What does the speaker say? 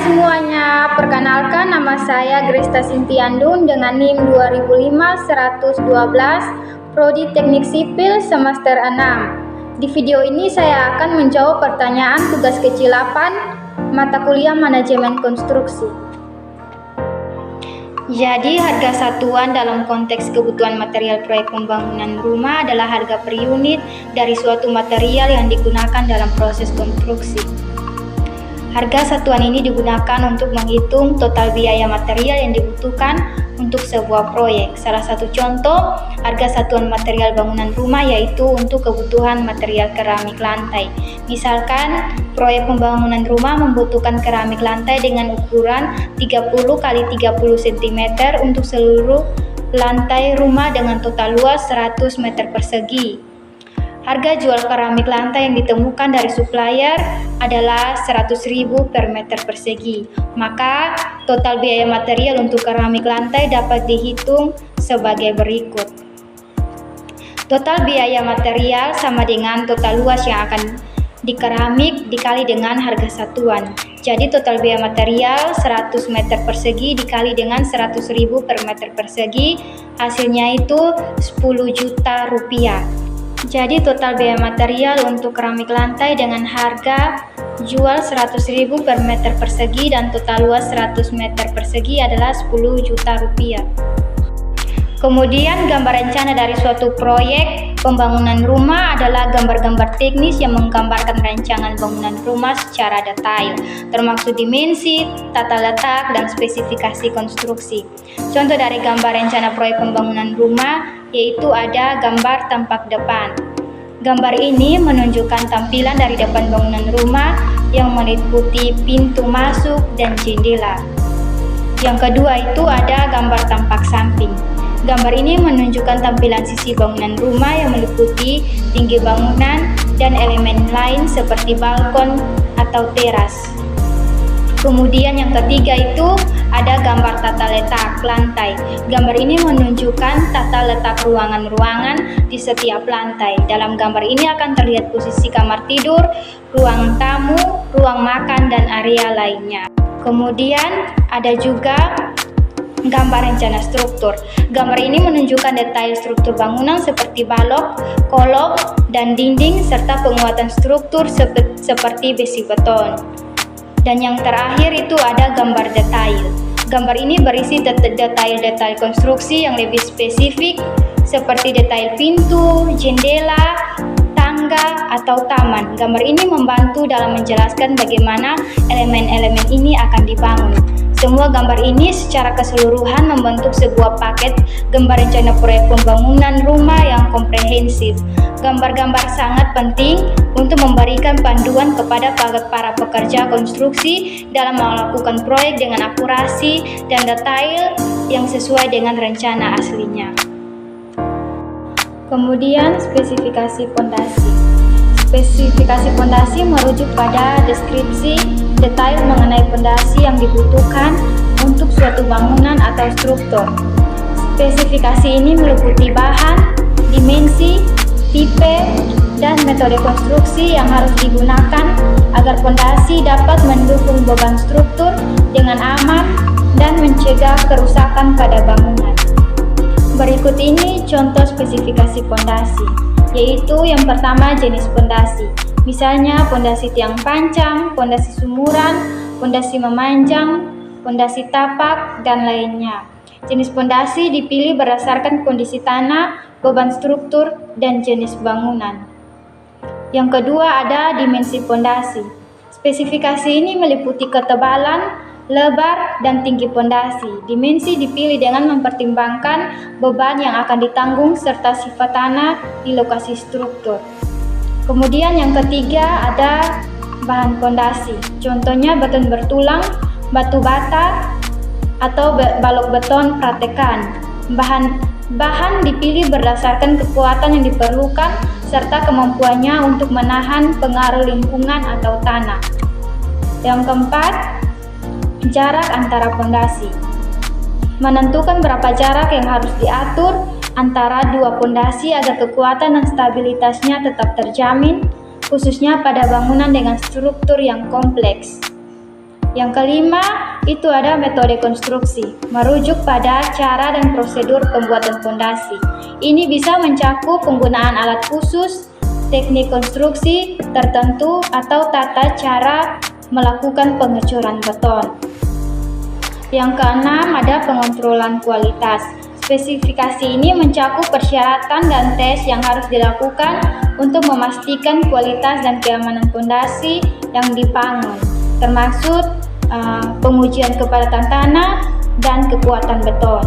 semuanya, perkenalkan nama saya Gresta Sintiandun dengan NIM 2005-112, Prodi Teknik Sipil semester 6. Di video ini saya akan menjawab pertanyaan tugas kecil 8, mata kuliah manajemen konstruksi. Jadi, harga satuan dalam konteks kebutuhan material proyek pembangunan rumah adalah harga per unit dari suatu material yang digunakan dalam proses konstruksi. Harga satuan ini digunakan untuk menghitung total biaya material yang dibutuhkan untuk sebuah proyek. Salah satu contoh harga satuan material bangunan rumah yaitu untuk kebutuhan material keramik lantai. Misalkan proyek pembangunan rumah membutuhkan keramik lantai dengan ukuran 30 x 30 cm untuk seluruh lantai rumah dengan total luas 100 meter persegi. Harga jual keramik lantai yang ditemukan dari supplier adalah 100.000 per meter persegi. Maka total biaya material untuk keramik lantai dapat dihitung sebagai berikut. Total biaya material sama dengan total luas yang akan dikeramik dikali dengan harga satuan. Jadi total biaya material 100 meter persegi dikali dengan 100.000 per meter persegi, hasilnya itu 10 juta rupiah. Jadi total biaya material untuk keramik lantai dengan harga jual 100.000 per meter persegi dan total luas 100 meter persegi adalah 10 juta rupiah. Kemudian gambar rencana dari suatu proyek pembangunan rumah adalah gambar-gambar teknis yang menggambarkan rancangan bangunan rumah secara detail, termasuk dimensi, tata letak, dan spesifikasi konstruksi. Contoh dari gambar rencana proyek pembangunan rumah yaitu ada gambar tampak depan. Gambar ini menunjukkan tampilan dari depan bangunan rumah yang meliputi pintu masuk dan jendela. Yang kedua itu ada gambar tampak samping. Gambar ini menunjukkan tampilan sisi bangunan rumah yang meliputi tinggi bangunan dan elemen lain seperti balkon atau teras. Kemudian yang ketiga itu ada gambar tata letak lantai. Gambar ini menunjukkan tata letak ruangan-ruangan di setiap lantai. Dalam gambar ini akan terlihat posisi kamar tidur, ruang tamu, ruang makan, dan area lainnya. Kemudian ada juga gambar rencana struktur. Gambar ini menunjukkan detail struktur bangunan seperti balok, kolom, dan dinding serta penguatan struktur seperti besi beton. Dan yang terakhir itu ada gambar detail. Gambar ini berisi detail-detail konstruksi yang lebih spesifik seperti detail pintu, jendela, tangga, atau taman. Gambar ini membantu dalam menjelaskan bagaimana elemen-elemen ini akan dibangun. Semua gambar ini secara keseluruhan membentuk sebuah paket gambar rencana proyek pembangunan rumah yang komprehensif. Gambar-gambar sangat penting untuk memberikan panduan kepada para pekerja konstruksi dalam melakukan proyek dengan akurasi dan detail yang sesuai dengan rencana aslinya. Kemudian spesifikasi pondasi. Spesifikasi pondasi merujuk pada deskripsi detail mengenai pondasi yang dibutuhkan untuk suatu bangunan atau struktur. Spesifikasi ini meliputi bahan, dimensi, tipe, dan metode konstruksi yang harus digunakan agar pondasi dapat mendukung beban struktur dengan aman dan mencegah kerusakan pada bangunan. Berikut ini contoh spesifikasi pondasi, yaitu yang pertama jenis pondasi. Misalnya pondasi tiang pancang, pondasi sumuran, pondasi memanjang, pondasi tapak, dan lainnya. Jenis pondasi dipilih berdasarkan kondisi tanah, beban struktur, dan jenis bangunan. Yang kedua ada dimensi pondasi. Spesifikasi ini meliputi ketebalan, lebar, dan tinggi pondasi. Dimensi dipilih dengan mempertimbangkan beban yang akan ditanggung serta sifat tanah di lokasi struktur. Kemudian yang ketiga ada bahan pondasi. Contohnya beton bertulang, batu bata, atau balok beton pratekan. Bahan dipilih berdasarkan kekuatan yang diperlukan serta kemampuannya untuk menahan pengaruh lingkungan atau tanah. Yang keempat, jarak antara pondasi. Menentukan berapa jarak yang harus diatur antara dua pondasi agar kekuatan dan stabilitasnya tetap terjamin, khususnya pada bangunan dengan struktur yang kompleks. Yang kelima, itu ada metode konstruksi, merujuk pada cara dan prosedur pembuatan fondasi. Ini bisa mencakup penggunaan alat khusus, teknik konstruksi tertentu, atau tata cara melakukan pengecoran beton. Yang keenam, ada pengontrolan kualitas. Spesifikasi ini mencakup persyaratan dan tes yang harus dilakukan untuk memastikan kualitas dan keamanan fondasi yang dibangun, termasuk pengujian kepadatan tanah dan kekuatan beton.